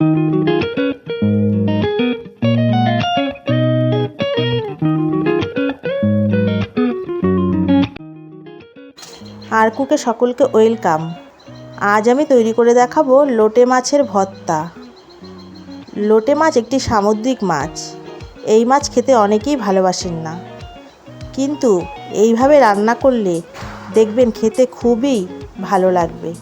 আর কুকে সকলকে ওয়েলকাম। আজ আমি তৈরি করে দেখাবো লোটে মাছের ভর্তা। লোটে মাছ একটি সামুদ্রিক মাছ। এই মাছ খেতে অনেকেই ভালোবাসেন না, কিন্তু এইভাবে রান্না করলে দেখবেন খেতে খুবই ভালো লাগবে।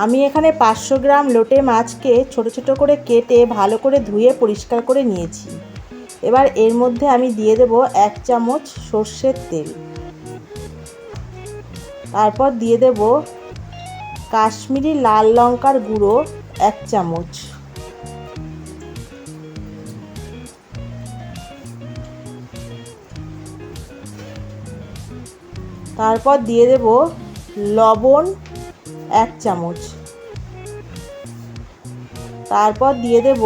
আমি এখানে 500 গ্রাম লোটে মাছকে ছোট ছোট করে কেটে ভালো করে ধুয়ে পরিষ্কার করে নিয়েছি। এবার এর মধ্যে আমি দিয়ে দেব 1 চামচ সর্ষের তেল। তারপর দিয়ে দেব কাশ্মীরি লাল লঙ্কার গুঁড়ো 1 চামচ। তারপর দিয়ে দেব লবণ 1 চামচ। তারপর দিয়ে দেব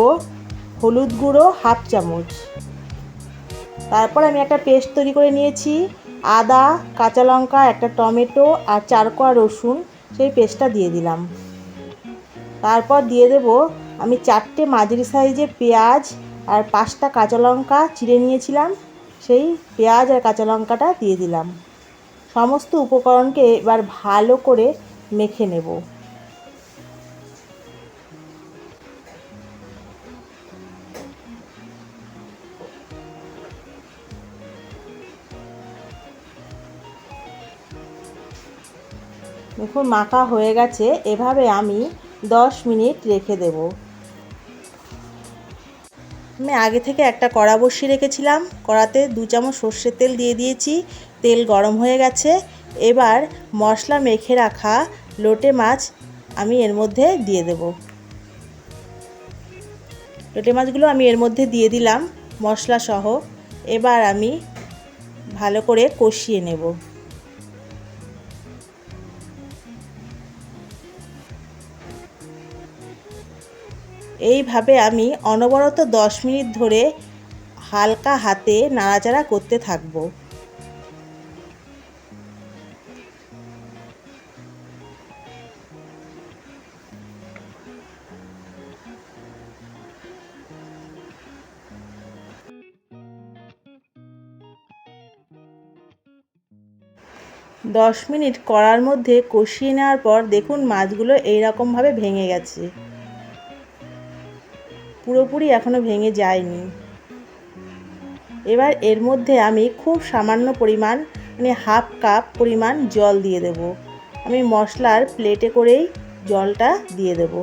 হলুদ গুঁড়ো 1/2 চামচ। তারপর আমি একটা পেস্ট তৈরি করে নিয়েছি। আদা, কাঁচা লঙ্কা, একটা টমেটো আর 4 কোয়া রসুন, সেই পেস্টটা দিয়ে দিলাম। তারপর দিয়ে দেব আমি 4টে মাঝারি সাইজের পেঁয়াজ আর 5টা কাঁচা লঙ্কা চিড়ে নিয়েছিলাম, সেই পেঁয়াজ আর কাঁচা লঙ্কাটা দিয়ে দিলাম। সমস্ত উপকরণকে এবার ভালো করে মেখে নেব। দেখুন মাখা হয়ে গেছে। এভাবে আমি 10 মিনিট রেখে দেব। আমি আগে থেকে একটা কড়া বসিয়ে রেখেছিলাম। কড়াতে 2 চামচ সর্ষের তেল দিয়ে দিয়েছি। তেল গরম হয়ে গেছে। এবার মশলা মেখে রাখা লোটে মাছ আমি এর মধ্যে দিয়ে দেব। লোটে মাছগুলো আমি এর মধ্যে দিয়ে দিলাম মশলা সহ। এবার আমি ভালো করে কষিয়ে নেব। এইভাবে আমি অনবরত 10 মিনিট ধরে হালকা হাতে নাড়াচাড়া করতে থাকব। দশ মিনিট কড়ার মধ্যে কষিয়ে নেওয়ার পর দেখুন মাছগুলো এইরকমভাবে ভেঙে গেছে। পুরোপুরি এখনো ভেঙে যায়নি। এবার এর মধ্যে আমি খুব সামান্য পরিমাণ, মানে 1/2 কাপ পরিমাণ জল দিয়ে দেব। আমি মশলার প্লেটে করেই জলটা দিয়ে দেব।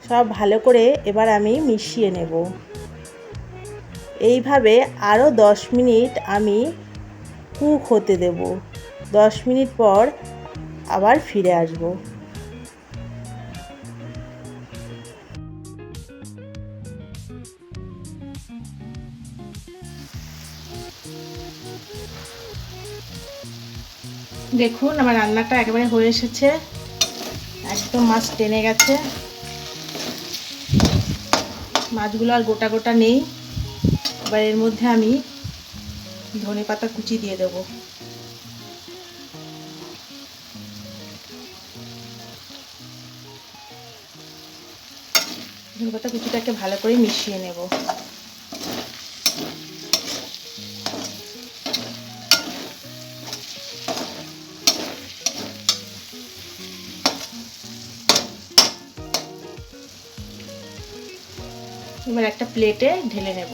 সব ভালো করে এবার আমি মিশিয়ে নেব। এইভাবে আরও 10 মিনিট আমি কুক হতে দেব। 10 মিনিট পর আবার ফিরে আসব। দেখুন আমার রান্নাটা একেবারে হয়ে এসেছে। একদম মাছ টেনে গেছে। মাছগুলো আর গোটা গোটা নেই। এবার এর মধ্যে আমি ধনেপাতা কুচি দিয়ে দেব। ধনেপাতা কুচিটাকে ভালো করে মিশিয়ে নেব। এবার একটা প্লেটে ঢেলে নেব।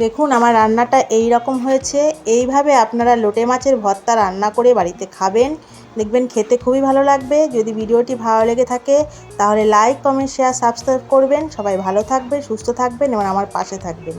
দেখুন আমার রান্নাটা এই রকম হয়েছে। এইভাবে আপনারা লোটে মাছের ভর্তা রান্না করে বাড়িতে খাবেন, দেখবেন খেতে খুবই ভালো লাগবে। যদি ভিডিওটি ভালো লেগে থাকে তাহলে লাইক, কমেন্ট, শেয়ার, সাবস্ক্রাইব করবেন। সবাই ভালো থাকবেন, সুস্থ থাকবেন এবং আমার পাশে থাকবেন।